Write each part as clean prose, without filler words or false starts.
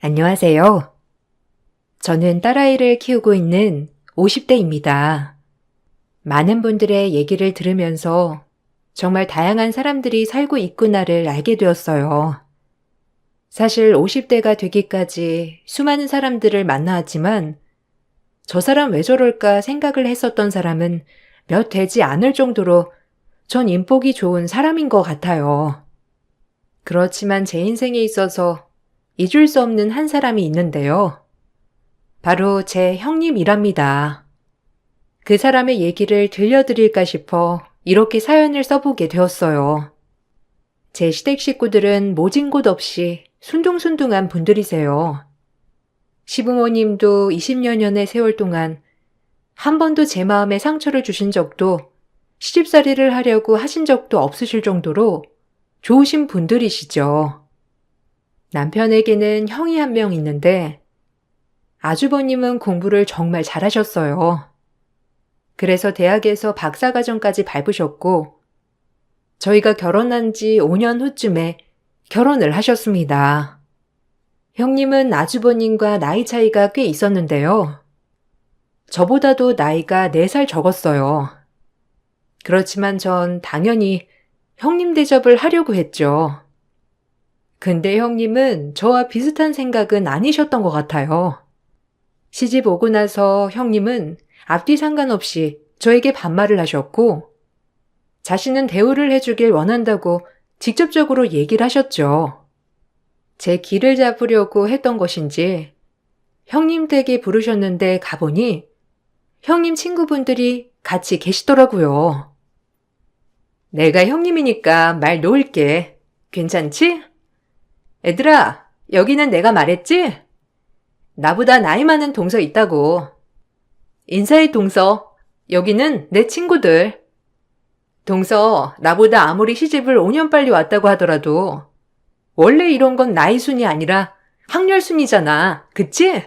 안녕하세요. 저는 딸아이를 키우고 있는 50대입니다. 많은 분들의 얘기를 들으면서 정말 다양한 사람들이 살고 있구나를 알게 되었어요. 사실 50대가 되기까지 수많은 사람들을 만나왔지만 저 사람 왜 저럴까 생각을 했었던 사람은 몇 되지 않을 정도로 전 인복이 좋은 사람인 것 같아요. 그렇지만 제 인생에 있어서 잊을 수 없는 한 사람이 있는데요. 바로 제 형님이랍니다. 그 사람의 얘기를 들려드릴까 싶어 이렇게 사연을 써보게 되었어요. 제 시댁 식구들은 모진 곳 없이 순둥순둥한 분들이세요. 시부모님도 20여 년의 세월 동안 한 번도 제 마음에 상처를 주신 적도 시집살이를 하려고 하신 적도 없으실 정도로 좋으신 분들이시죠. 남편에게는 형이 한 명 있는데 아주버님은 공부를 정말 잘하셨어요. 그래서 대학에서 박사과정까지 밟으셨고 저희가 결혼한 지 5년 후쯤에 결혼을 하셨습니다. 형님은 아주버님과 나이 차이가 꽤 있었는데요. 저보다도 나이가 4살 적었어요. 그렇지만 전 당연히 형님 대접을 하려고 했죠. 근데 형님은 저와 비슷한 생각은 아니셨던 것 같아요. 시집 오고 나서 형님은 앞뒤 상관없이 저에게 반말을 하셨고 자신은 대우를 해주길 원한다고 직접적으로 얘기를 하셨죠. 제 길을 잡으려고 했던 것인지 형님 댁에 부르셨는데 가보니 형님 친구분들이 같이 계시더라고요. 내가 형님이니까 말 놓을게. 괜찮지? 애들아, 여기는 내가 말했지? 나보다 나이 많은 동서 있다고. 인사해, 동서. 여기는 내 친구들. 동서, 나보다 아무리 시집을 5년 빨리 왔다고 하더라도 원래 이런 건 나이 순이 아니라 학렬 순이잖아. 그치?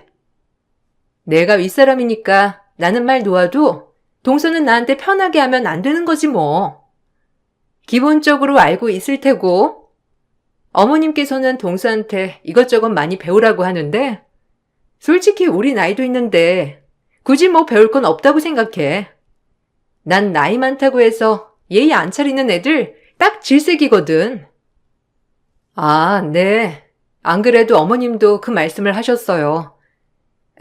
내가 윗사람이니까 나는 말 놓아도 동서는 나한테 편하게 하면 안 되는 거지 뭐. 기본적으로 알고 있을 테고 어머님께서는 동서한테 이것저것 많이 배우라고 하는데 솔직히 우리 나이도 있는데 굳이 뭐 배울 건 없다고 생각해. 난 나이 많다고 해서 예의 안 차리는 애들 딱 질색이거든. 아, 네. 안 그래도 어머님도 그 말씀을 하셨어요.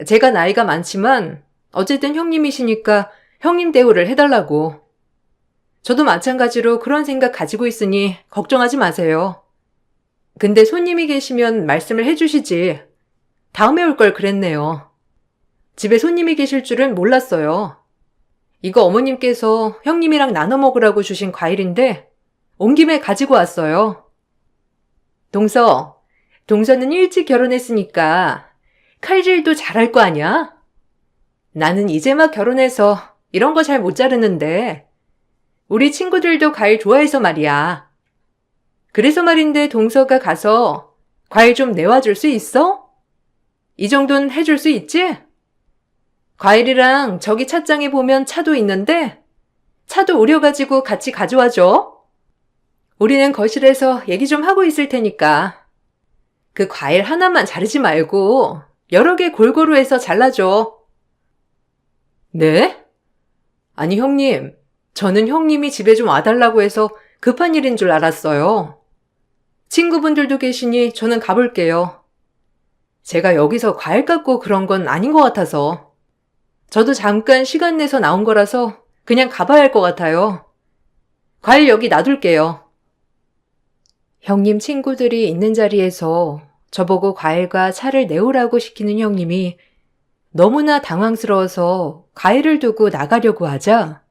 제가 나이가 많지만 어쨌든 형님이시니까 형님 대우를 해달라고. 저도 마찬가지로 그런 생각 가지고 있으니 걱정하지 마세요. 근데 손님이 계시면 말씀을 해주시지. 다음에 올 걸 그랬네요. 집에 손님이 계실 줄은 몰랐어요. 이거 어머님께서 형님이랑 나눠 먹으라고 주신 과일인데 온 김에 가지고 왔어요. 동서는 일찍 결혼했으니까 칼질도 잘할 거 아니야? 나는 이제 막 결혼해서 이런 거 잘 못 자르는데 우리 친구들도 과일 좋아해서 말이야. 그래서 말인데 동서가 가서 과일 좀 내와줄 수 있어? 이 정도는 해줄 수 있지? 과일이랑 저기 찻장에 보면 차도 있는데 차도 우려가지고 같이 가져와줘. 우리는 거실에서 얘기 좀 하고 있을 테니까. 그 과일 하나만 자르지 말고 여러 개 골고루 해서 잘라줘. 네? 아니 형님, 저는 형님이 집에 좀 와달라고 해서 급한 일인 줄 알았어요. 친구분들도 계시니 저는 가볼게요. 제가 여기서 과일 깎고 그런 건 아닌 것 같아서. 저도 잠깐 시간 내서 나온 거라서 그냥 가봐야 할 것 같아요. 과일 여기 놔둘게요. 형님 친구들이 있는 자리에서 저보고 과일과 차를 내오라고 시키는 형님이 너무나 당황스러워서 과일을 두고 나가려고 하자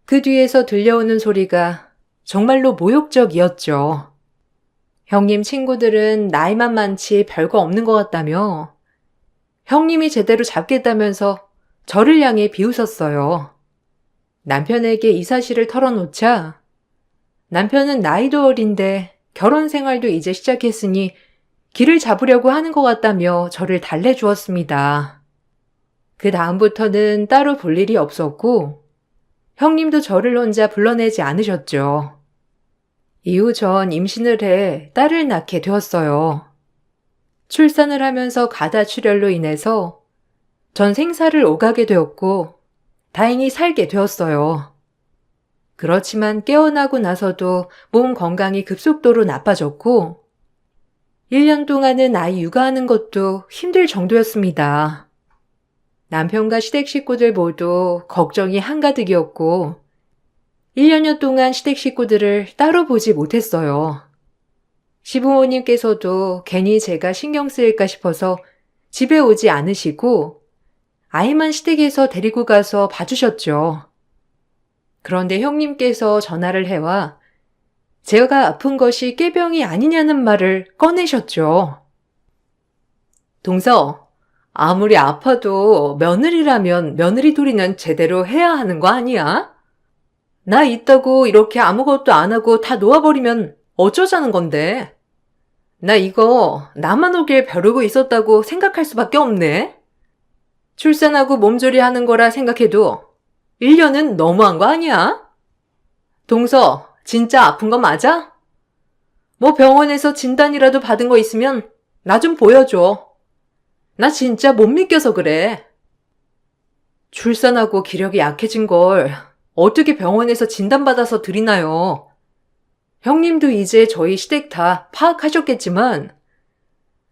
그 뒤에서 들려오는 소리가 정말로 모욕적이었죠. 형님 친구들은 나이만 많지 별거 없는 것 같다며 형님이 제대로 잡겠다면서 저를 향해 비웃었어요. 남편에게 이 사실을 털어놓자 남편은 나이도 어린데 결혼 생활도 이제 시작했으니 길을 잡으려고 하는 것 같다며 저를 달래주었습니다. 그 다음부터는 따로 볼 일이 없었고 형님도 저를 혼자 불러내지 않으셨죠. 이후 전 임신을 해 딸을 낳게 되었어요. 출산을 하면서 가다출혈로 인해서 전 생사를 오가게 되었고 다행히 살게 되었어요. 그렇지만 깨어나고 나서도 몸 건강이 급속도로 나빠졌고 1년 동안은 아이 육아하는 것도 힘들 정도였습니다. 남편과 시댁 식구들 모두 걱정이 한가득이었고 1년여 동안 시댁 식구들을 따로 보지 못했어요. 시부모님께서도 괜히 제가 신경 쓰일까 싶어서 집에 오지 않으시고 아이만 시댁에서 데리고 가서 봐주셨죠. 그런데 형님께서 전화를 해와 제가 아픈 것이 꾀병이 아니냐는 말을 꺼내셨죠. 동서, 아무리 아파도 며느리라면 며느리 도리는 제대로 해야 하는 거 아니야? 나 있다고 이렇게 아무것도 안 하고 다 놓아버리면 어쩌자는 건데? 나 이거 나만 오길 벼르고 있었다고 생각할 수밖에 없네. 출산하고 몸조리 하는 거라 생각해도 1년은 너무한 거 아니야? 동서, 진짜 아픈 거 맞아? 뭐 병원에서 진단이라도 받은 거 있으면 나 좀 보여줘. 나 진짜 못 믿겨서 그래. 출산하고 기력이 약해진 걸 어떻게 병원에서 진단받아서 드리나요? 형님도 이제 저희 시댁 다 파악하셨겠지만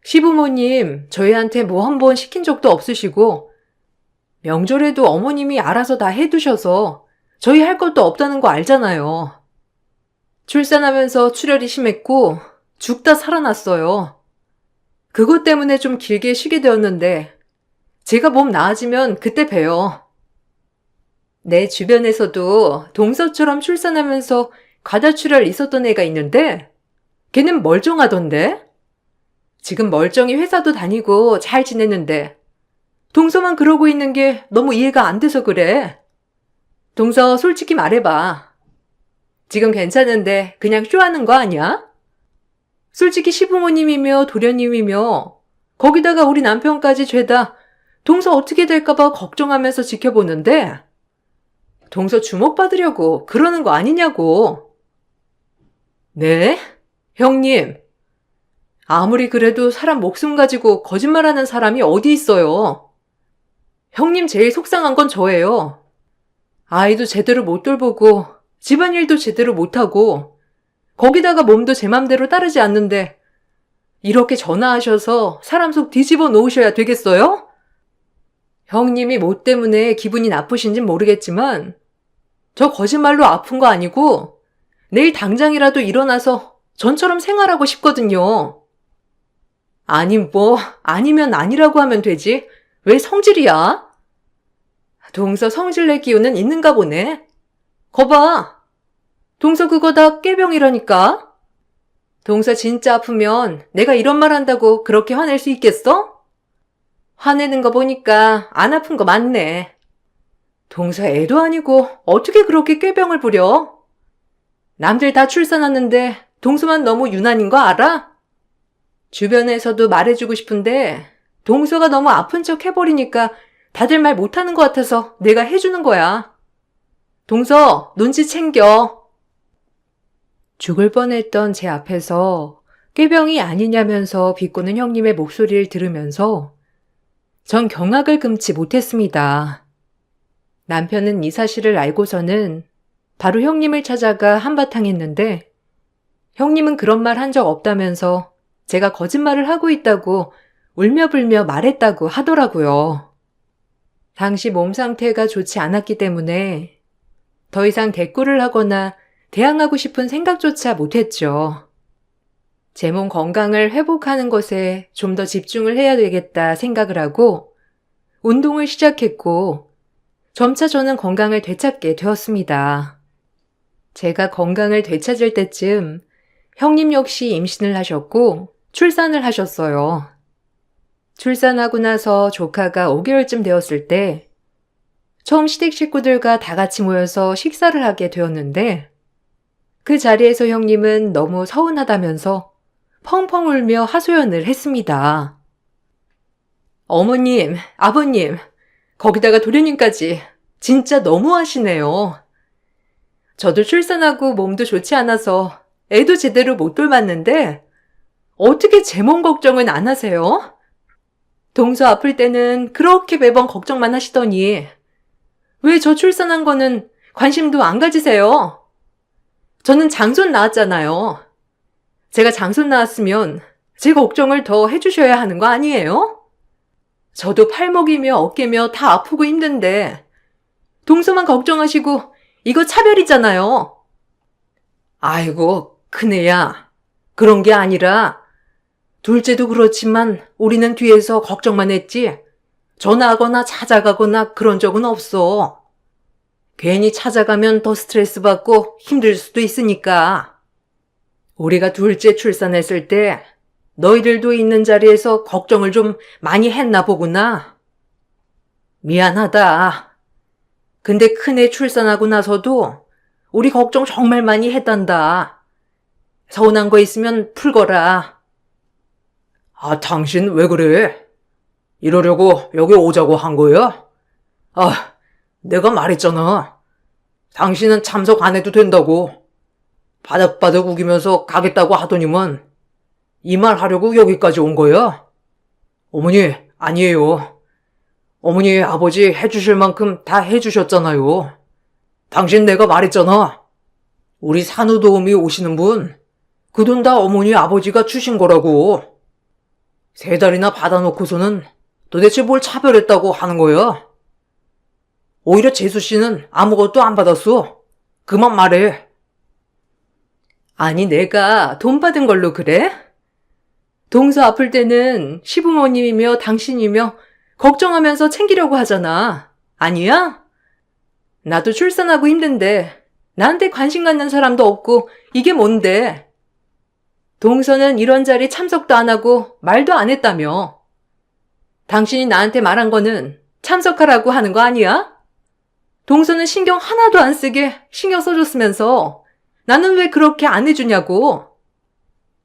시부모님 저희한테 뭐 한 번 시킨 적도 없으시고 명절에도 어머님이 알아서 다 해두셔서 저희 할 것도 없다는 거 알잖아요. 출산하면서 출혈이 심했고 죽다 살아났어요. 그것 때문에 좀 길게 쉬게 되었는데 제가 몸 나아지면 그때 봬요. 내 주변에서도 동서처럼 출산하면서 과다출혈 있었던 애가 있는데 걔는 멀쩡하던데? 지금 멀쩡히 회사도 다니고 잘 지내는데 동서만 그러고 있는 게 너무 이해가 안 돼서 그래. 동서 솔직히 말해봐. 지금 괜찮은데 그냥 쇼하는 거 아니야? 솔직히 시부모님이며 도련님이며 거기다가 우리 남편까지 죄다 동서 어떻게 될까봐 걱정하면서 지켜보는데 동서 주목받으려고 그러는 거 아니냐고. 네? 형님. 아무리 그래도 사람 목숨 가지고 거짓말하는 사람이 어디 있어요. 형님 제일 속상한 건 저예요. 아이도 제대로 못 돌보고 집안일도 제대로 못하고 거기다가 몸도 제 맘대로 따르지 않는데 이렇게 전화하셔서 사람 속 뒤집어 놓으셔야 되겠어요? 형님이 뭐 때문에 기분이 나쁘신진 모르겠지만 저 거짓말로 아픈 거 아니고 내일 당장이라도 일어나서 전처럼 생활하고 싶거든요. 아니 뭐 아니면 아니라고 하면 되지 왜 성질이야? 동서 성질낼 기운은 있는가 보네. 거봐. 동서 그거 다 꾀병이라니까. 동서 진짜 아프면 내가 이런 말 한다고 그렇게 화낼 수 있겠어? 화내는 거 보니까 안 아픈 거 맞네. 동서 애도 아니고 어떻게 그렇게 꾀병을 부려? 남들 다 출산하는데 동서만 너무 유난인 거 알아? 주변에서도 말해주고 싶은데 동서가 너무 아픈 척 해버리니까 다들 말 못하는 것 같아서 내가 해주는 거야. 동서, 눈치 챙겨. 죽을 뻔했던 제 앞에서 꾀병이 아니냐면서 비꼬는 형님의 목소리를 들으면서 전 경악을 금치 못했습니다. 남편은 이 사실을 알고서는 바로 형님을 찾아가 한바탕 했는데 형님은 그런 말 한 적 없다면서 제가 거짓말을 하고 있다고 울며불며 말했다고 하더라고요. 당시 몸 상태가 좋지 않았기 때문에 더 이상 대꾸를 하거나 대항하고 싶은 생각조차 못했죠. 제 몸 건강을 회복하는 것에 좀 더 집중을 해야 되겠다 생각을 하고 운동을 시작했고 점차 저는 건강을 되찾게 되었습니다. 제가 건강을 되찾을 때쯤 형님 역시 임신을 하셨고 출산을 하셨어요. 출산하고 나서 조카가 5개월쯤 되었을 때 처음 시댁 식구들과 다 같이 모여서 식사를 하게 되었는데 그 자리에서 형님은 너무 서운하다면서 펑펑 울며 하소연을 했습니다. 어머님, 아버님, 거기다가 도련님까지 진짜 너무하시네요. 저도 출산하고 몸도 좋지 않아서 애도 제대로 못 돌봤는데 어떻게 제 몸 걱정은 안 하세요? 동서 아플 때는 그렇게 매번 걱정만 하시더니 왜 저 출산한 거는 관심도 안 가지세요? 저는 장손 낳았잖아요. 제가 장손 낳았으면 제 걱정을 더 해주셔야 하는 거 아니에요? 저도 팔목이며 어깨며 다 아프고 힘든데 동서만 걱정하시고 이거 차별이잖아요. 아이고, 큰애야. 그런 게 아니라 둘째도 그렇지만 우리는 뒤에서 걱정만 했지 전화하거나 찾아가거나 그런 적은 없어. 괜히 찾아가면 더 스트레스 받고 힘들 수도 있으니까. 우리가 둘째 출산했을 때 너희들도 있는 자리에서 걱정을 좀 많이 했나 보구나. 미안하다. 근데 큰애 출산하고 나서도 우리 걱정 정말 많이 했단다. 서운한 거 있으면 풀거라. 아, 당신 왜 그래? 이러려고 여기 오자고 한 거야? 아, 내가 말했잖아. 당신은 참석 안 해도 된다고. 바닥바닥 우기면서 가겠다고 하더니만 이 말 하려고 여기까지 온 거야? 어머니, 아니에요. 어머니, 아버지 해주실 만큼 다 해주셨잖아요. 당신 내가 말했잖아. 우리 산후도우미 오시는 분, 그 돈 다 어머니 아버지가 주신 거라고. 3달이나 받아놓고서는 도대체 뭘 차별했다고 하는 거야? 오히려 재수 씨는 아무것도 안 받았어. 그만 말해. 아니, 내가 돈 받은 걸로 그래? 동서 아플 때는 시부모님이며 당신이며 걱정하면서 챙기려고 하잖아. 아니야? 나도 출산하고 힘든데 나한테 관심 갖는 사람도 없고 이게 뭔데? 동서는 이런 자리 참석도 안 하고 말도 안 했다며. 당신이 나한테 말한 거는 참석하라고 하는 거 아니야? 동서는 신경 하나도 안 쓰게 신경 써줬으면서 나는 왜 그렇게 안 해주냐고.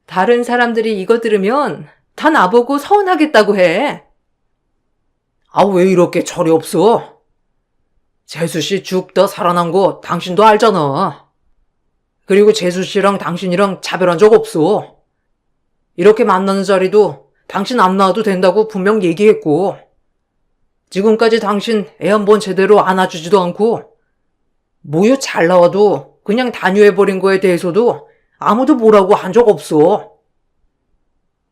다른 사람들이 이거 들으면 다 나보고 서운하겠다고 해. 아, 왜 이렇게 철이 없어? 재수씨 죽다 살아난 거 당신도 알잖아. 그리고 재수씨랑 당신이랑 차별한 적 없어. 이렇게 만나는 자리도 당신 안 나와도 된다고 분명 얘기했고, 지금까지 당신 애 한 번 제대로 안아주지도 않고 모유 잘 나와도 그냥 단유해버린 거에 대해서도 아무도 뭐라고 한 적 없어.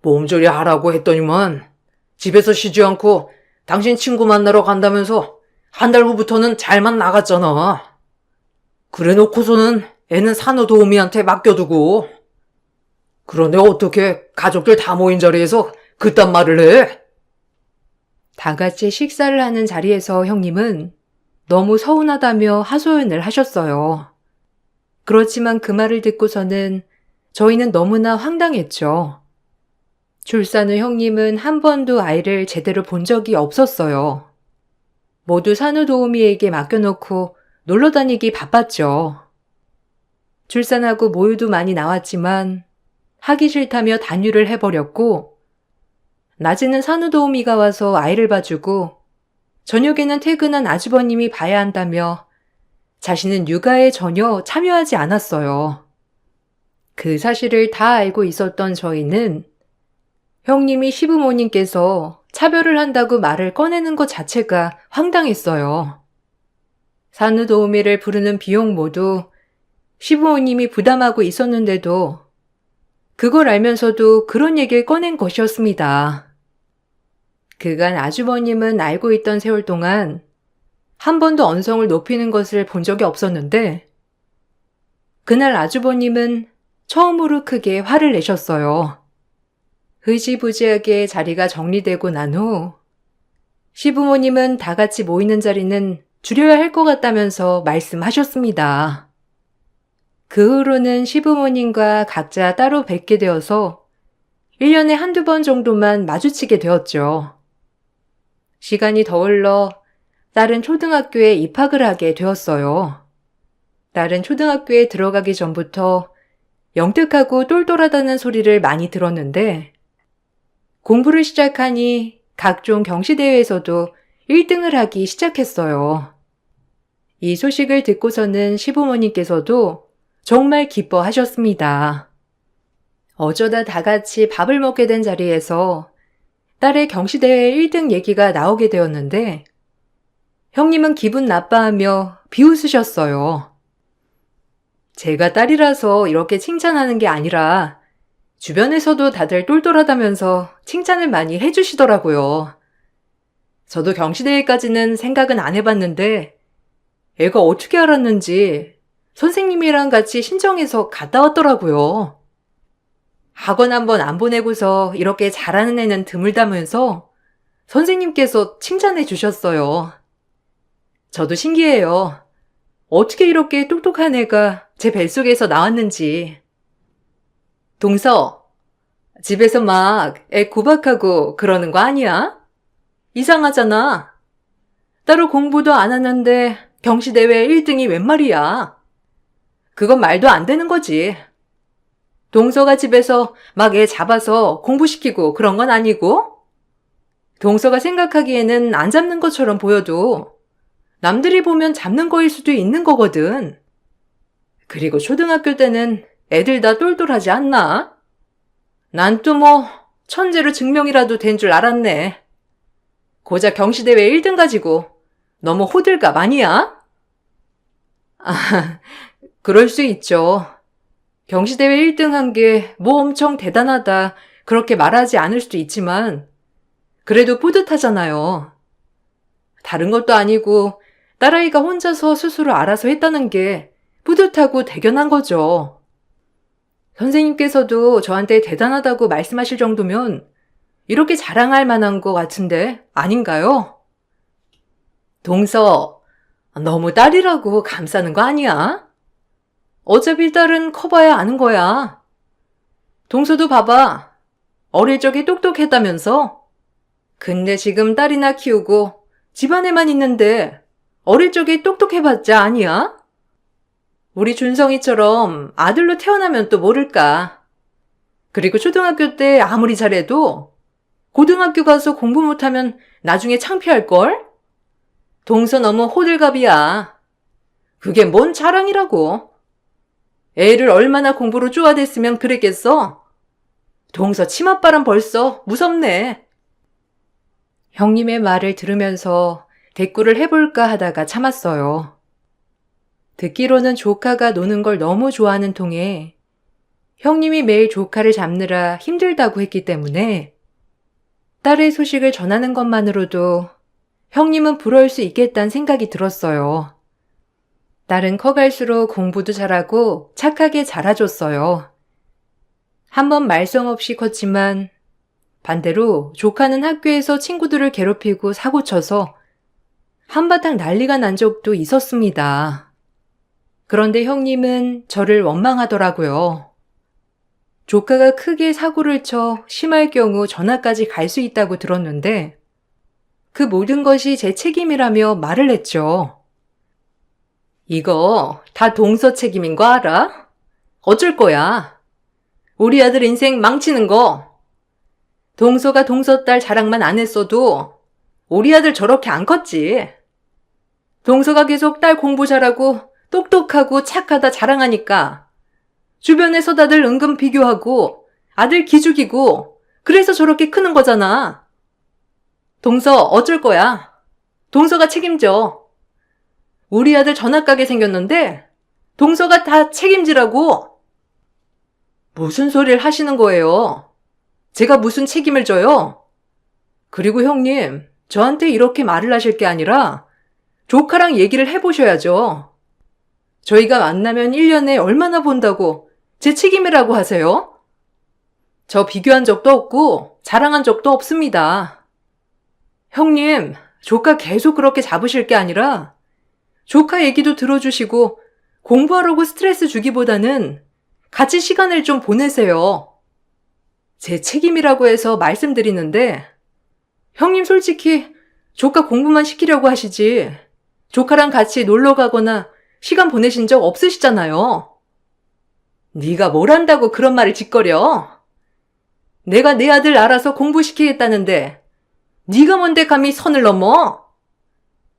몸조리 하라고 했더니만 집에서 쉬지 않고 당신 친구 만나러 간다면서 한 달 후부터는 잘만 나갔잖아. 그래 놓고서는 애는 산후도우미한테 맡겨두고. 그런데 어떻게 가족들 다 모인 자리에서 그딴 말을 해? 다 같이 식사를 하는 자리에서 형님은 너무 서운하다며 하소연을 하셨어요. 그렇지만 그 말을 듣고서는 저희는 너무나 황당했죠. 출산 후 형님은 한 번도 아이를 제대로 본 적이 없었어요. 모두 산후도우미에게 맡겨놓고 놀러 다니기 바빴죠. 출산하고 모유도 많이 나왔지만 하기 싫다며 단유를 해버렸고, 낮에는 산후도우미가 와서 아이를 봐주고 저녁에는 퇴근한 아주버님이 봐야 한다며 자신은 육아에 전혀 참여하지 않았어요. 그 사실을 다 알고 있었던 저희는 형님이 시부모님께서 차별을 한다고 말을 꺼내는 것 자체가 황당했어요. 산후도우미를 부르는 비용 모두 시부모님이 부담하고 있었는데도 그걸 알면서도 그런 얘기를 꺼낸 것이었습니다. 그간 아주버님은 알고 있던 세월 동안 한 번도 언성을 높이는 것을 본 적이 없었는데, 그날 아주버님은 처음으로 크게 화를 내셨어요. 흐지부지하게 자리가 정리되고 난 후 시부모님은 다 같이 모이는 자리는 줄여야 할 것 같다면서 말씀하셨습니다. 그 후로는 시부모님과 각자 따로 뵙게 되어서 1년에 한두 번 정도만 마주치게 되었죠. 시간이 더 흘러 딸은 초등학교에 입학을 하게 되었어요. 딸은 초등학교에 들어가기 전부터 영특하고 똘똘하다는 소리를 많이 들었는데, 공부를 시작하니 각종 경시대회에서도 1등을 하기 시작했어요. 이 소식을 듣고서는 시부모님께서도 정말 기뻐하셨습니다. 어쩌다 다 같이 밥을 먹게 된 자리에서 딸의 경시대회 1등 얘기가 나오게 되었는데 형님은 기분 나빠하며 비웃으셨어요. 제가 딸이라서 이렇게 칭찬하는 게 아니라 주변에서도 다들 똘똘하다면서 칭찬을 많이 해주시더라고요. 저도 경시대회까지는 생각은 안 해봤는데 애가 어떻게 알았는지 선생님이랑 같이 신청해서 갔다 왔더라고요. 학원 한번 안 보내고서 이렇게 잘하는 애는 드물다면서 선생님께서 칭찬해 주셨어요. 저도 신기해요. 어떻게 이렇게 똑똑한 애가 제 뱃속에서 나왔는지. 동서, 집에서 막 애 구박하고 그러는 거 아니야? 이상하잖아. 따로 공부도 안 하는데 경시대회 1등이 웬 말이야. 그건 말도 안 되는 거지. 동서가 집에서 막 애 잡아서 공부시키고 그런 건 아니고? 동서가 생각하기에는 안 잡는 것처럼 보여도 남들이 보면 잡는 거일 수도 있는 거거든. 그리고 초등학교 때는 애들 다 똘똘하지 않나? 난 또 뭐 천재로 증명이라도 된 줄 알았네. 고작 경시대회 1등 가지고 너무 호들갑 아니야? 아, 그럴 수 있죠. 경시대회 1등 한 게 뭐 엄청 대단하다 그렇게 말하지 않을 수도 있지만 그래도 뿌듯하잖아요. 다른 것도 아니고 딸아이가 혼자서 스스로 알아서 했다는 게 뿌듯하고 대견한 거죠. 선생님께서도 저한테 대단하다고 말씀하실 정도면 이렇게 자랑할 만한 것 같은데 아닌가요? 동서, 너무 딸이라고 감싸는 거 아니야? 어차피 딸은 커봐야 아는 거야. 동서도 봐봐. 어릴 적에 똑똑했다면서? 근데 지금 딸이나 키우고 집안에만 있는데 어릴 적에 똑똑해봤자 아니야? 우리 준성이처럼 아들로 태어나면 또 모를까. 그리고 초등학교 때 아무리 잘해도 고등학교 가서 공부 못하면 나중에 창피할걸? 동서 너무 호들갑이야. 그게 뭔 자랑이라고. 애를 얼마나 공부로 쪼아댔으면 그랬겠어? 동서 치맛바람 벌써 무섭네. 형님의 말을 들으면서 대꾸를 해볼까 하다가 참았어요. 듣기로는 조카가 노는 걸 너무 좋아하는 통에 형님이 매일 조카를 잡느라 힘들다고 했기 때문에 딸의 소식을 전하는 것만으로도 형님은 부러울 수 있겠다는 생각이 들었어요. 딸은 커갈수록 공부도 잘하고 착하게 자라줬어요. 한번 말썽 없이 컸지만 반대로 조카는 학교에서 친구들을 괴롭히고 사고쳐서 한바탕 난리가 난 적도 있었습니다. 그런데 형님은 저를 원망하더라고요. 조카가 크게 사고를 쳐 심할 경우 전학까지 갈 수 있다고 들었는데 그 모든 것이 제 책임이라며 말을 했죠. 이거 다 동서 책임인 거 알아? 어쩔 거야? 우리 아들 인생 망치는 거. 동서가 동서 딸 자랑만 안 했어도 우리 아들 저렇게 안 컸지. 동서가 계속 딸 공부 잘하고 똑똑하고 착하다 자랑하니까 주변에서 다들 은근 비교하고 아들 기죽이고 그래서 저렇게 크는 거잖아. 동서 어쩔 거야? 동서가 책임져. 우리 아들 전학 가게 생겼는데 동서가 다 책임지라고. 무슨 소리를 하시는 거예요? 제가 무슨 책임을 져요? 그리고 형님, 저한테 이렇게 말을 하실 게 아니라 조카랑 얘기를 해보셔야죠. 저희가 만나면 1년에 얼마나 본다고 제 책임이라고 하세요? 저 비교한 적도 없고 자랑한 적도 없습니다. 형님, 조카 계속 그렇게 잡으실 게 아니라 조카 얘기도 들어주시고 공부하라고 스트레스 주기보다는 같이 시간을 좀 보내세요. 제 책임이라고 해서 말씀드리는데 형님 솔직히 조카 공부만 시키려고 하시지 조카랑 같이 놀러 가거나 시간 보내신 적 없으시잖아요. 네가 뭘 안다고 그런 말을 짓거려? 내가 내 아들 알아서 공부시키겠다는데 네가 뭔데 감히 선을 넘어?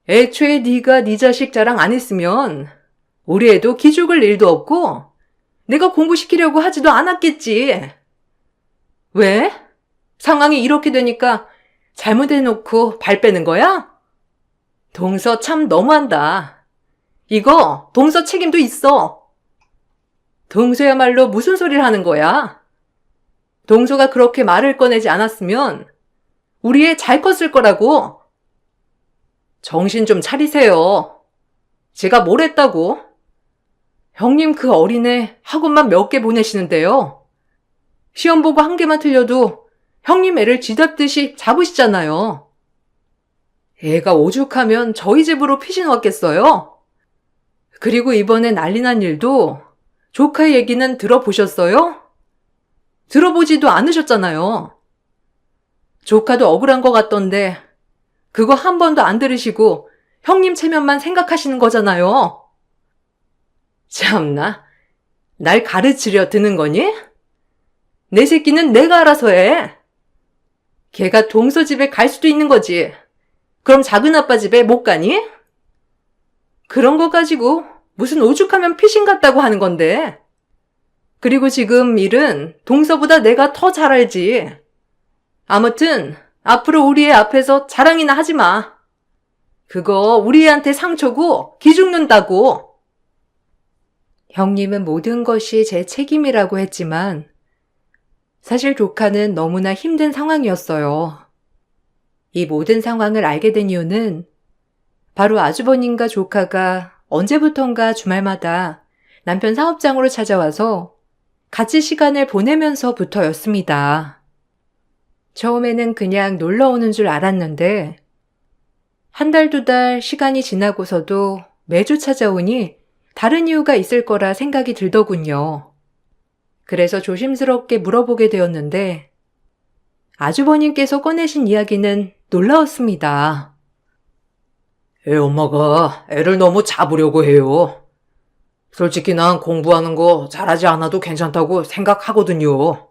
애초에 네가 네 자식 자랑 안 했으면 우리 애도 기죽을 일도 없고 내가 공부시키려고 하지도 않았겠지. 왜? 상황이 이렇게 되니까 잘못해놓고 발 빼는 거야? 동서 참 너무한다. 이거 동서 책임도 있어. 동서야말로 무슨 소리를 하는 거야? 동서가 그렇게 말을 꺼내지 않았으면 우리 애 잘 컸을 거라고. 정신 좀 차리세요. 제가 뭘 했다고? 형님 그 어린애 학원만 몇 개 보내시는데요. 시험 보고 한 개만 틀려도 형님 애를 쥐잡듯이 잡으시잖아요. 애가 오죽하면 저희 집으로 피신 왔겠어요? 그리고 이번에 난리 난 일도 조카 얘기는 들어보셨어요? 들어보지도 않으셨잖아요. 조카도 억울한 것 같던데 그거 한 번도 안 들으시고 형님 체면만 생각하시는 거잖아요. 참나, 날 가르치려 드는 거니? 내 새끼는 내가 알아서 해. 걔가 동서 집에 갈 수도 있는 거지. 그럼 작은 아빠 집에 못 가니? 그런 거 가지고 무슨 오죽하면 피신 같다고 하는 건데. 그리고 지금 일은 동서보다 내가 더 잘 알지. 아무튼 앞으로 우리 애 앞에서 자랑이나 하지 마. 그거 우리 애한테 상처고 기죽는다고. 형님은 모든 것이 제 책임이라고 했지만 사실 조카는 너무나 힘든 상황이었어요. 이 모든 상황을 알게 된 이유는 바로 아주버님과 조카가 언제부턴가 주말마다 남편 사업장으로 찾아와서 같이 시간을 보내면서부터였습니다. 처음에는 그냥 놀러 오는 줄 알았는데 한 달, 두 달 시간이 지나고서도 매주 찾아오니 다른 이유가 있을 거라 생각이 들더군요. 그래서 조심스럽게 물어보게 되었는데 아주버님께서 꺼내신 이야기는 놀라웠습니다. 애 엄마가 애를 너무 잡으려고 해요. 솔직히 난 공부하는 거 잘하지 않아도 괜찮다고 생각하거든요.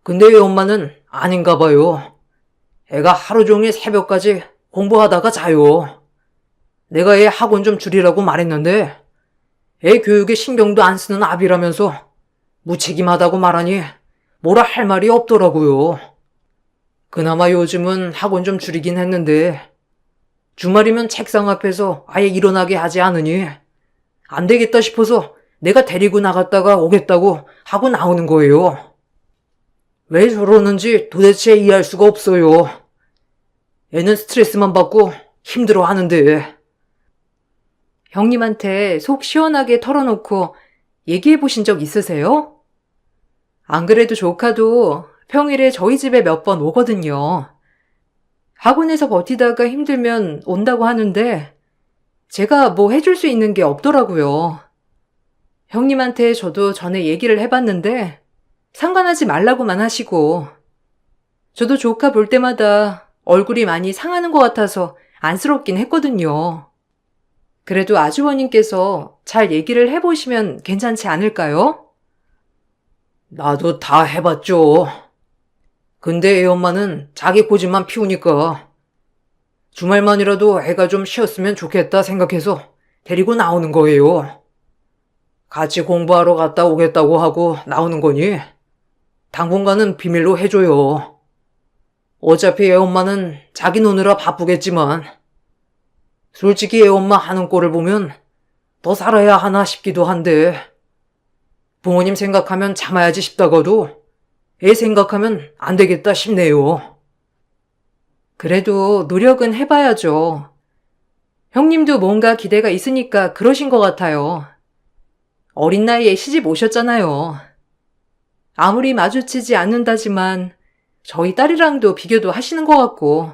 근데 애 엄마는 아닌가 봐요. 애가 하루 종일 새벽까지 공부하다가 자요. 내가 애 학원 좀 줄이라고 말했는데 애 교육에 신경도 안 쓰는 아비라면서 무책임하다고 말하니 뭐라 할 말이 없더라고요. 그나마 요즘은 학원 좀 줄이긴 했는데 주말이면 책상 앞에서 아예 일어나게 하지 않으니 안 되겠다 싶어서 내가 데리고 나갔다가 오겠다고 하고 나오는 거예요. 왜 저러는지 도대체 이해할 수가 없어요. 애는 스트레스만 받고 힘들어 하는데. 형님한테 속 시원하게 털어놓고 얘기해 보신 적 있으세요? 안 그래도 조카도 평일에 저희 집에 몇 번 오거든요. 학원에서 버티다가 힘들면 온다고 하는데 제가 뭐 해줄 수 있는 게 없더라고요. 형님한테 저도 전에 얘기를 해봤는데 상관하지 말라고만 하시고 저도 조카 볼 때마다 얼굴이 많이 상하는 것 같아서 안쓰럽긴 했거든요. 그래도 아주버님께서 잘 얘기를 해보시면 괜찮지 않을까요? 나도 다 해봤죠. 근데 애 엄마는 자기 고집만 피우니까 주말만이라도 애가 좀 쉬었으면 좋겠다 생각해서 데리고 나오는 거예요. 같이 공부하러 갔다 오겠다고 하고 나오는 거니 당분간은 비밀로 해줘요. 어차피 애 엄마는 자기 노느라 바쁘겠지만 솔직히 애 엄마 하는 꼴을 보면 더 살아야 하나 싶기도 한데 부모님 생각하면 참아야지 싶다가도 애 생각하면 안 되겠다 싶네요. 그래도 노력은 해봐야죠. 형님도 뭔가 기대가 있으니까 그러신 것 같아요. 어린 나이에 시집 오셨잖아요. 아무리 마주치지 않는다지만 저희 딸이랑도 비교도 하시는 것 같고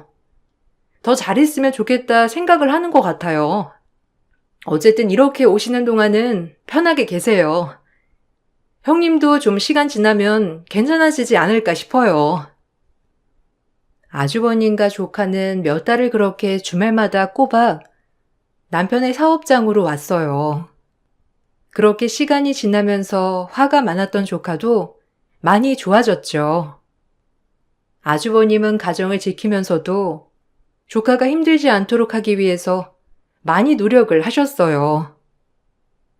더 잘했으면 좋겠다 생각을 하는 것 같아요. 어쨌든 이렇게 오시는 동안은 편하게 계세요. 형님도 좀 시간 지나면 괜찮아지지 않을까 싶어요. 아주버님과 조카는 몇 달을 그렇게 주말마다 꼬박 남편의 사업장으로 왔어요. 그렇게 시간이 지나면서 화가 많았던 조카도 많이 좋아졌죠. 아주버님은 가정을 지키면서도 조카가 힘들지 않도록 하기 위해서 많이 노력을 하셨어요.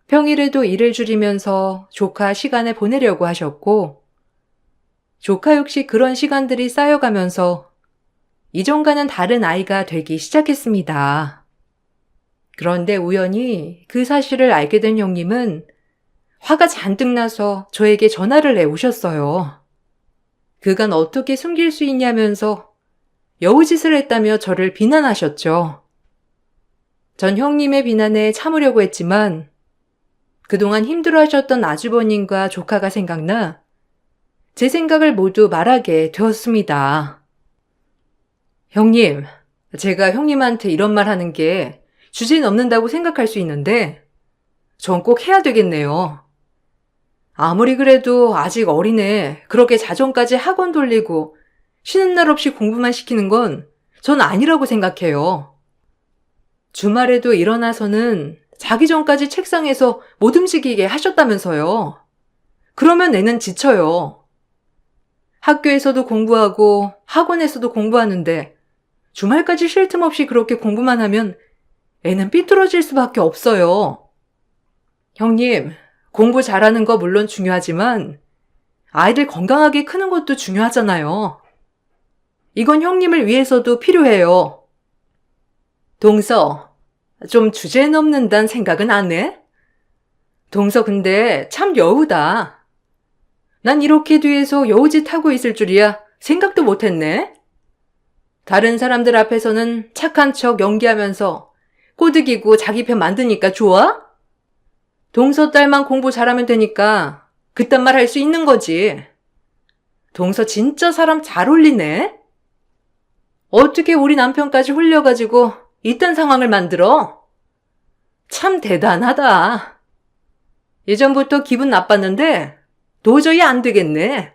평일에도 일을 줄이면서 조카 시간을 보내려고 하셨고, 조카 역시 그런 시간들이 쌓여가면서 이전과는 다른 아이가 되기 시작했습니다. 그런데 우연히 그 사실을 알게 된 형님은 화가 잔뜩 나서 저에게 전화를 해 오셨어요. 그간 어떻게 숨길 수 있냐면서 여우짓을 했다며 저를 비난하셨죠. 전 형님의 비난에 참으려고 했지만 그동안 힘들어하셨던 아주버님과 조카가 생각나 제 생각을 모두 말하게 되었습니다. 형님, 제가 형님한테 이런 말 하는 게 주제 넘는다고 생각할 수 있는데 전 꼭 해야 되겠네요. 아무리 그래도 아직 어리네 그렇게 자정까지 학원 돌리고 쉬는 날 없이 공부만 시키는 건 전 아니라고 생각해요. 주말에도 일어나서는 자기 전까지 책상에서 못 움직이게 하셨다면서요. 그러면 애는 지쳐요. 학교에서도 공부하고 학원에서도 공부하는데 주말까지 쉴 틈 없이 그렇게 공부만 하면 애는 삐뚤어질 수밖에 없어요. 형님, 공부 잘하는 거 물론 중요하지만 아이들 건강하게 크는 것도 중요하잖아요. 이건 형님을 위해서도 필요해요. 동서, 좀 주제 넘는다는 생각은 안 해? 동서 근데 참 여우다. 난 이렇게 뒤에서 여우짓 하고 있을 줄이야 생각도 못했네. 다른 사람들 앞에서는 착한 척 연기하면서 꼬드기고 자기 편 만드니까 좋아? 동서 딸만 공부 잘하면 되니까 그딴 말 할 수 있는 거지. 동서 진짜 사람 잘 홀리네. 어떻게 우리 남편까지 홀려가지고 이딴 상황을 만들어? 참 대단하다. 예전부터 기분 나빴는데 도저히 안 되겠네.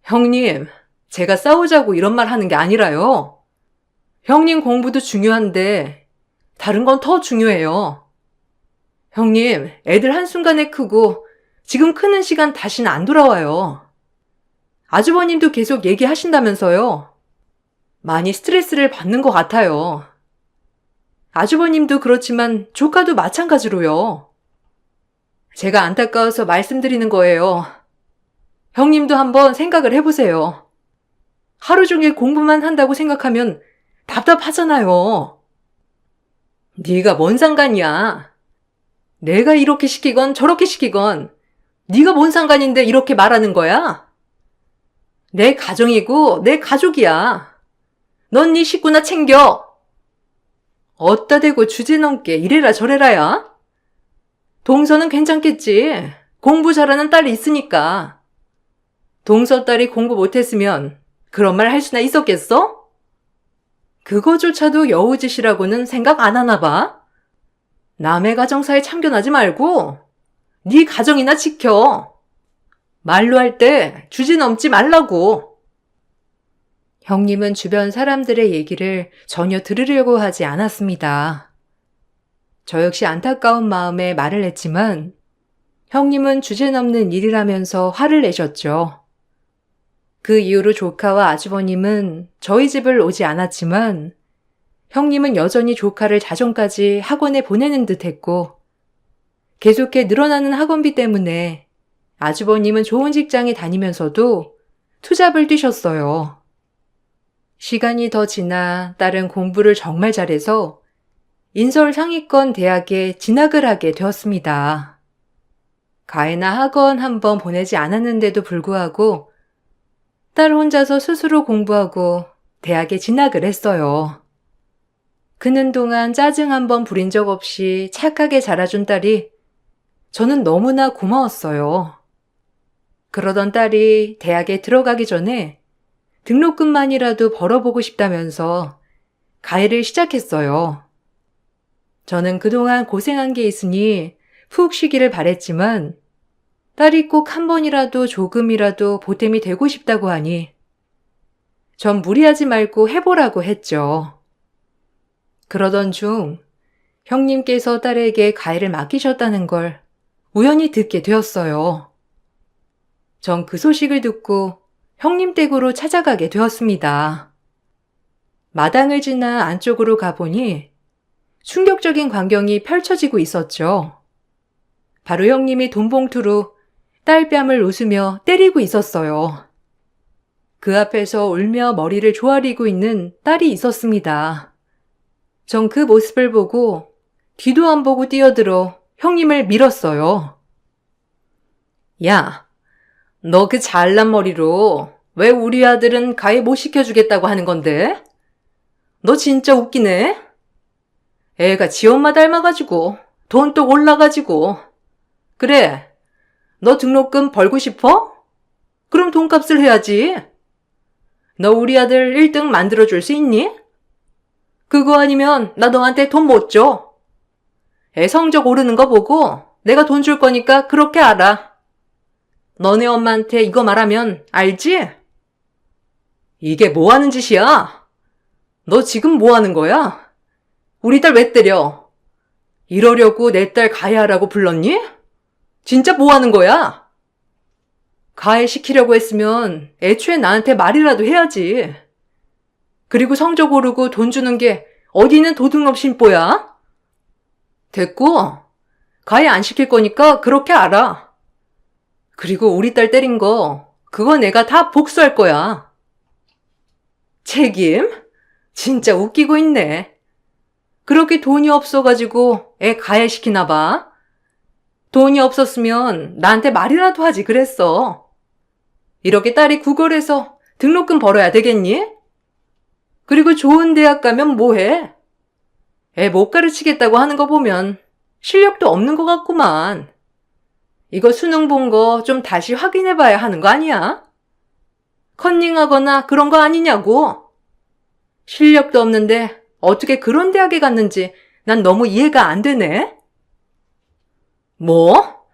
형님, 제가 싸우자고 이런 말 하는 게 아니라요. 형님 공부도 중요한데 다른 건 더 중요해요. 형님, 애들 한순간에 크고 지금 크는 시간 다시는 안 돌아와요. 아주버님도 계속 얘기하신다면서요. 많이 스트레스를 받는 것 같아요. 아주버님도 그렇지만 조카도 마찬가지로요. 제가 안타까워서 말씀드리는 거예요. 형님도 한번 생각을 해보세요. 하루 종일 공부만 한다고 생각하면 답답하잖아요. 네가 뭔 상관이야. 내가 이렇게 시키건 저렇게 시키건 네가 뭔 상관인데 이렇게 말하는 거야? 내 가정이고 내 가족이야. 넌 네 식구나 챙겨. 어따 대고 주제넘게 이래라 저래라야? 동서는 괜찮겠지. 공부 잘하는 딸이 있으니까. 동서 딸이 공부 못했으면 그런 말 할 수나 있었겠어? 그거조차도 여우짓이라고는 생각 안 하나 봐. 남의 가정사에 참견하지 말고 네 가정이나 지켜. 말로 할 때 주제 넘지 말라고. 형님은 주변 사람들의 얘기를 전혀 들으려고 하지 않았습니다. 저 역시 안타까운 마음에 말을 했지만 형님은 주제넘는 일이라면서 화를 내셨죠. 그 이후로 조카와 아주버님은 저희 집을 오지 않았지만 형님은 여전히 조카를 자정까지 학원에 보내는 듯 했고 계속해 늘어나는 학원비 때문에 아주버님은 좋은 직장에 다니면서도 투잡을 뛰셨어요. 시간이 더 지나 딸은 공부를 정말 잘해서 인서울 상위권 대학에 진학을 하게 되었습니다. 가해나 학원 한번 보내지 않았는데도 불구하고 딸 혼자서 스스로 공부하고 대학에 진학을 했어요. 크는 동안 짜증 한번 부린 적 없이 착하게 자라준 딸이 저는 너무나 고마웠어요. 그러던 딸이 대학에 들어가기 전에 등록금만이라도 벌어보고 싶다면서 가해를 시작했어요. 저는 그동안 고생한 게 있으니 푹 쉬기를 바랬지만 딸이 꼭 한 번이라도 조금이라도 보탬이 되고 싶다고 하니 전 무리하지 말고 해보라고 했죠. 그러던 중 형님께서 딸에게 가해를 맡기셨다는 걸 우연히 듣게 되었어요. 전 그 소식을 듣고 형님 댁으로 찾아가게 되었습니다. 마당을 지나 안쪽으로 가보니 충격적인 광경이 펼쳐지고 있었죠. 바로 형님이 돈봉투로 딸 뺨을 웃으며 때리고 있었어요. 그 앞에서 울며 머리를 조아리고 있는 딸이 있었습니다. 전 그 모습을 보고 뒤도 안 보고 뛰어들어 형님을 밀었어요. 야, 너 그 잘난 머리로 왜 우리 아들은 가해 못 시켜주겠다고 하는 건데? 너 진짜 웃기네? 애가 지 엄마 닮아가지고 돈 또 올라가지고. 그래, 너 등록금 벌고 싶어? 그럼 돈값을 해야지. 너 우리 아들 1등 만들어줄 수 있니? 그거 아니면 나 너한테 돈 못 줘. 애 성적 오르는 거 보고 내가 돈 줄 거니까 그렇게 알아. 너네 엄마한테 이거 말하면 알지? 이게 뭐 하는 짓이야? 너 지금 뭐 하는 거야? 우리 딸 왜 때려? 이러려고 내 딸 가해하라고 불렀니? 진짜 뭐 하는 거야? 가해시키려고 했으면 애초에 나한테 말이라도 해야지. 그리고 성적 오르고 돈 주는 게 어디는 도둑놈 심보야? 됐고, 가해 안 시킬 거니까 그렇게 알아. 그리고 우리 딸 때린 거, 그거 내가 다 복수할 거야. 책임? 진짜 웃기고 있네. 그렇게 돈이 없어가지고 애 가해시키나 봐. 돈이 없었으면 나한테 말이라도 하지 그랬어. 이렇게 딸이 구걸해서 등록금 벌어야 되겠니? 그리고 좋은 대학 가면 뭐해? 애 못 가르치겠다고 하는 거 보면 실력도 없는 것 같구만. 이거 수능 본 거 좀 다시 확인해봐야 하는 거 아니야? 컨닝하거나 그런 거 아니냐고. 실력도 없는데 어떻게 그런 대학에 갔는지 난 너무 이해가 안 되네. 뭐?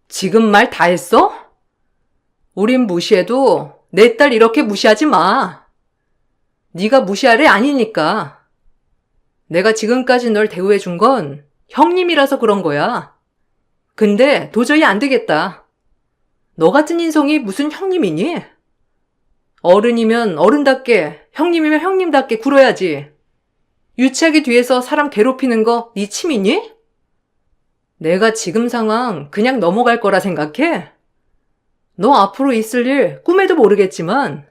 지금 말 다 했어? 우린 무시해도 내 딸 이렇게 무시하지 마. 네가 무시할 애 아니니까. 내가 지금까지 널 대우해 준 건 형님이라서 그런 거야. 근데 도저히 안 되겠다. 너 같은 인성이 무슨 형님이니? 어른이면 어른답게, 형님이면 형님답게 굴어야지. 유치하게 뒤에서 사람 괴롭히는 거 네 취미니? 내가 지금 상황 그냥 넘어갈 거라 생각해? 너 앞으로 있을 일 꿈에도 모르겠지만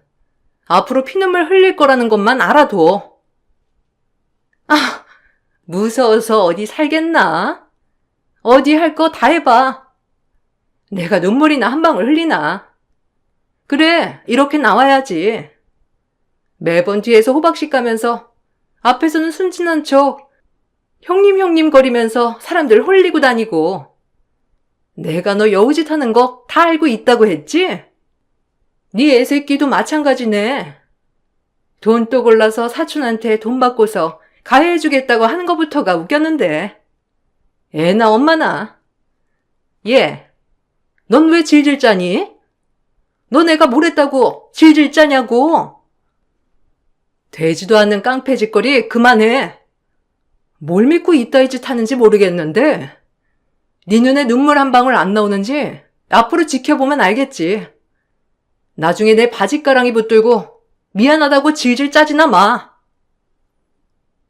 앞으로 피눈물 흘릴 거라는 것만 알아둬. 아, 무서워서 어디 살겠나? 어디 할 거 다 해봐. 내가 눈물이나 한 방울 흘리나? 그래, 이렇게 나와야지. 매번 뒤에서 호박씩 가면서 앞에서는 순진한 척 형님 거리면서 사람들 홀리고 다니고. 내가 너 여우짓 하는 거 다 알고 있다고 했지? 네 애새끼도 마찬가지네. 돈 또 골라서 사촌한테 돈 받고서 가해해주겠다고 하는 것부터가 웃겼는데. 애나 엄마나. 얘, 넌 왜 질질 짜니? 너 내가 뭘 했다고 질질 짜냐고. 되지도 않는 깡패 짓거리 그만해. 뭘 믿고 이따위 짓 하는지 모르겠는데 네 눈에 눈물 한 방울 안 나오는지 앞으로 지켜보면 알겠지. 나중에 내 바지가랑이 붙들고 미안하다고 질질 짜지나 마.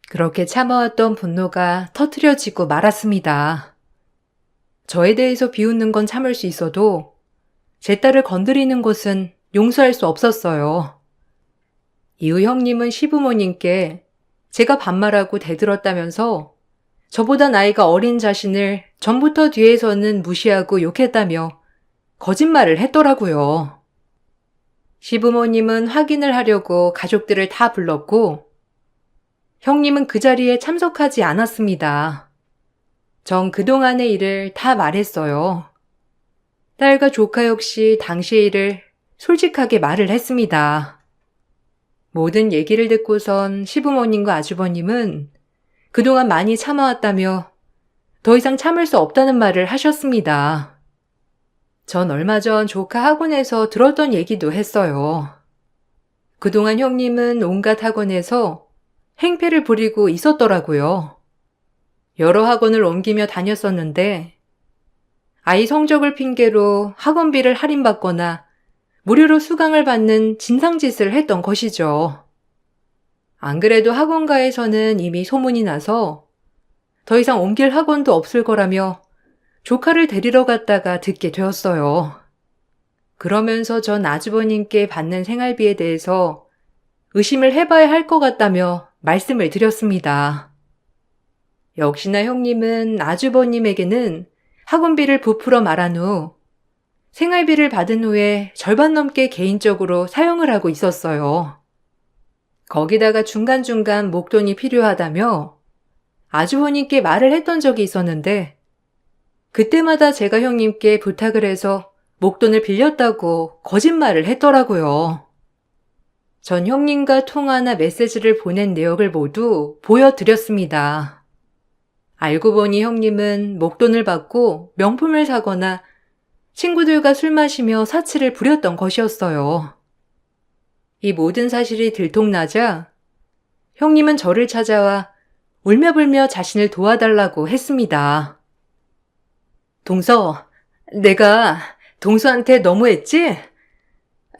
그렇게 참아왔던 분노가 터트려지고 말았습니다. 저에 대해서 비웃는 건 참을 수 있어도 제 딸을 건드리는 것은 용서할 수 없었어요. 이후 형님은 시부모님께 제가 반말하고 대들었다면서 저보다 나이가 어린 자신을 전부터 뒤에서는 무시하고 욕했다며 거짓말을 했더라고요. 시부모님은 확인을 하려고 가족들을 다 불렀고 형님은 그 자리에 참석하지 않았습니다. 전 그동안의 일을 다 말했어요. 딸과 조카 역시 당시의 일을 솔직하게 말을 했습니다. 모든 얘기를 듣고선 시부모님과 아주버님은 그동안 많이 참아왔다며 더 이상 참을 수 없다는 말을 하셨습니다. 전 얼마 전 조카 학원에서 들었던 얘기도 했어요. 그동안 형님은 온갖 학원에서 행패를 부리고 있었더라고요. 여러 학원을 옮기며 다녔었는데 아이 성적을 핑계로 학원비를 할인받거나 무료로 수강을 받는 진상짓을 했던 것이죠. 안 그래도 학원가에서는 이미 소문이 나서 더 이상 옮길 학원도 없을 거라며 조카를 데리러 갔다가 듣게 되었어요. 그러면서 전 아주버님께 받는 생활비에 대해서 의심을 해봐야 할 것 같다며 말씀을 드렸습니다. 역시나 형님은 아주버님에게는 학원비를 부풀어 말한 후 생활비를 받은 후에 절반 넘게 개인적으로 사용을 하고 있었어요. 거기다가 중간중간 목돈이 필요하다며 아주버님께 말을 했던 적이 있었는데 그때마다 제가 형님께 부탁을 해서 목돈을 빌렸다고 거짓말을 했더라고요. 전 형님과 통화나 메시지를 보낸 내역을 모두 보여드렸습니다. 알고 보니 형님은 목돈을 받고 명품을 사거나 친구들과 술 마시며 사치를 부렸던 것이었어요. 이 모든 사실이 들통나자 형님은 저를 찾아와 울며불며 자신을 도와달라고 했습니다. 동서, 내가 동서한테 너무했지?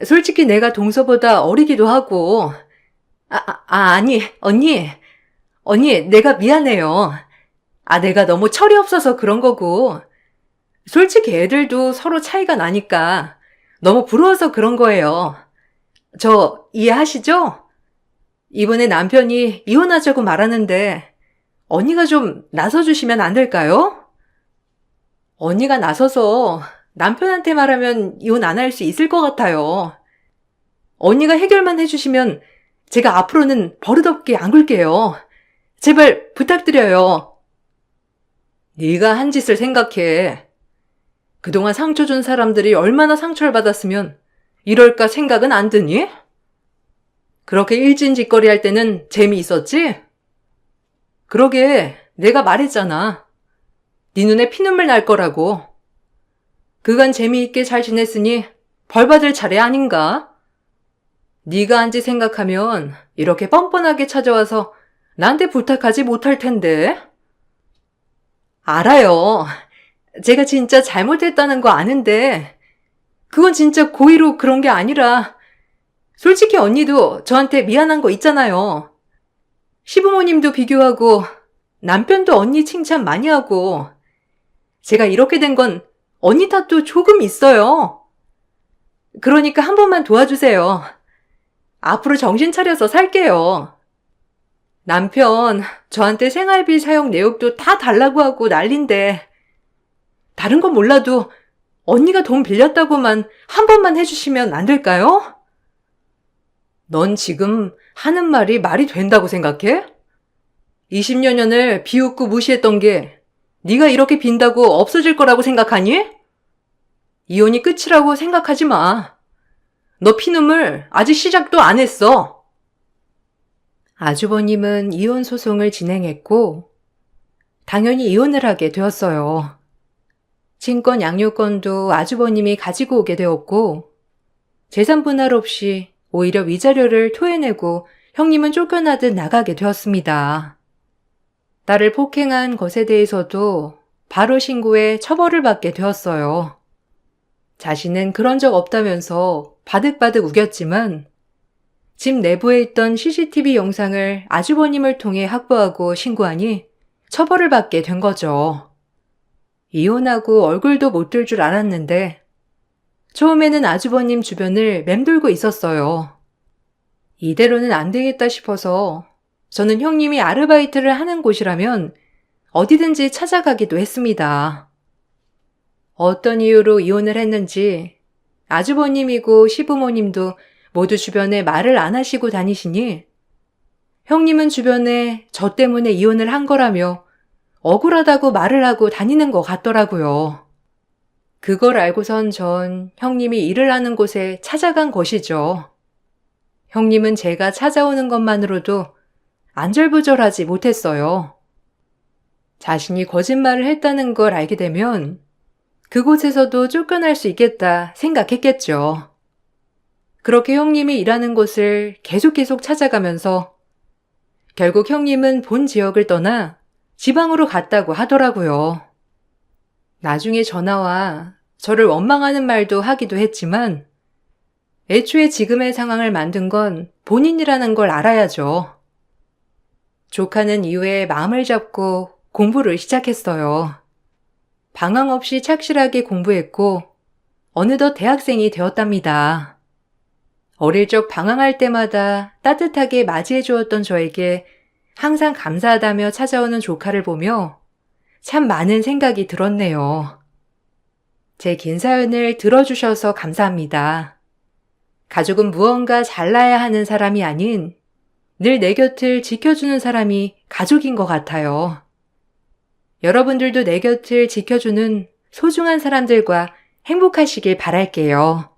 솔직히 내가 동서보다 어리기도 하고 아니, 언니, 내가 미안해요. 내가 너무 철이 없어서 그런 거고 솔직히 애들도 서로 차이가 나니까 너무 부러워서 그런 거예요. 저 이해하시죠? 이번에 남편이 이혼하자고 말하는데 언니가 좀 나서주시면 안 될까요? 언니가 나서서 남편한테 말하면 이혼 안 할 수 있을 것 같아요. 언니가 해결만 해주시면 제가 앞으로는 버릇없게 안 굴게요. 제발 부탁드려요. 네가 한 짓을 생각해. 그동안 상처 준 사람들이 얼마나 상처를 받았으면 이럴까 생각은 안 드니? 그렇게 일진짓거리 할 때는 재미있었지? 그러게 내가 말했잖아. 네 눈에 피눈물 날 거라고. 그간 재미있게 잘 지냈으니 벌 받을 차례 아닌가? 네가 한 짓 생각하면 이렇게 뻔뻔하게 찾아와서 나한테 부탁하지 못할 텐데. 알아요. 제가 진짜 잘못했다는 거 아는데 그건 진짜 고의로 그런 게 아니라 솔직히 언니도 저한테 미안한 거 있잖아요. 시부모님도 비교하고 남편도 언니 칭찬 많이 하고 제가 이렇게 된 건 언니 탓도 조금 있어요. 그러니까 한 번만 도와주세요. 앞으로 정신 차려서 살게요. 남편 저한테 생활비 사용 내역도 다 달라고 하고 난린데 다른 건 몰라도 언니가 돈 빌렸다고만 한 번만 해주시면 안 될까요? 넌 지금 하는 말이 된다고 생각해? 20여 년을 비웃고 무시했던 게 네가 이렇게 빈다고 없어질 거라고 생각하니? 이혼이 끝이라고 생각하지 마. 너 피눈물 아직 시작도 안 했어. 아주버님은 이혼 소송을 진행했고 당연히 이혼을 하게 되었어요. 친권 양육권도 아주버님이 가지고 오게 되었고 재산 분할 없이 오히려 위자료를 토해내고 형님은 쫓겨나듯 나가게 되었습니다. 딸을 폭행한 것에 대해서도 바로 신고해 처벌을 받게 되었어요. 자신은 그런 적 없다면서 바득바득 우겼지만 집 내부에 있던 CCTV 영상을 아주버님을 통해 확보하고 신고하니 처벌을 받게 된 거죠. 이혼하고 얼굴도 못 들 줄 알았는데 처음에는 아주버님 주변을 맴돌고 있었어요. 이대로는 안 되겠다 싶어서 저는 형님이 아르바이트를 하는 곳이라면 어디든지 찾아가기도 했습니다. 어떤 이유로 이혼을 했는지 아주버님이고 시부모님도 모두 주변에 말을 안 하시고 다니시니 형님은 주변에 저 때문에 이혼을 한 거라며 억울하다고 말을 하고 다니는 것 같더라고요. 그걸 알고선 전 형님이 일을 하는 곳에 찾아간 것이죠. 형님은 제가 찾아오는 것만으로도 안절부절하지 못했어요. 자신이 거짓말을 했다는 걸 알게 되면 그곳에서도 쫓겨날 수 있겠다 생각했겠죠. 그렇게 형님이 일하는 곳을 계속 찾아가면서 결국 형님은 본 지역을 떠나 지방으로 갔다고 하더라고요. 나중에 전화와 저를 원망하는 말도 하기도 했지만 애초에 지금의 상황을 만든 건 본인이라는 걸 알아야죠. 조카는 이후에 마음을 잡고 공부를 시작했어요. 방황 없이 착실하게 공부했고 어느덧 대학생이 되었답니다. 어릴 적 방황할 때마다 따뜻하게 맞이해 주었던 저에게 항상 감사하다며 찾아오는 조카를 보며 참 많은 생각이 들었네요. 제 긴 사연을 들어주셔서 감사합니다. 가족은 무언가 잘나야 하는 사람이 아닌 늘 내 곁을 지켜주는 사람이 가족인 것 같아요. 여러분들도 내 곁을 지켜주는 소중한 사람들과 행복하시길 바랄게요.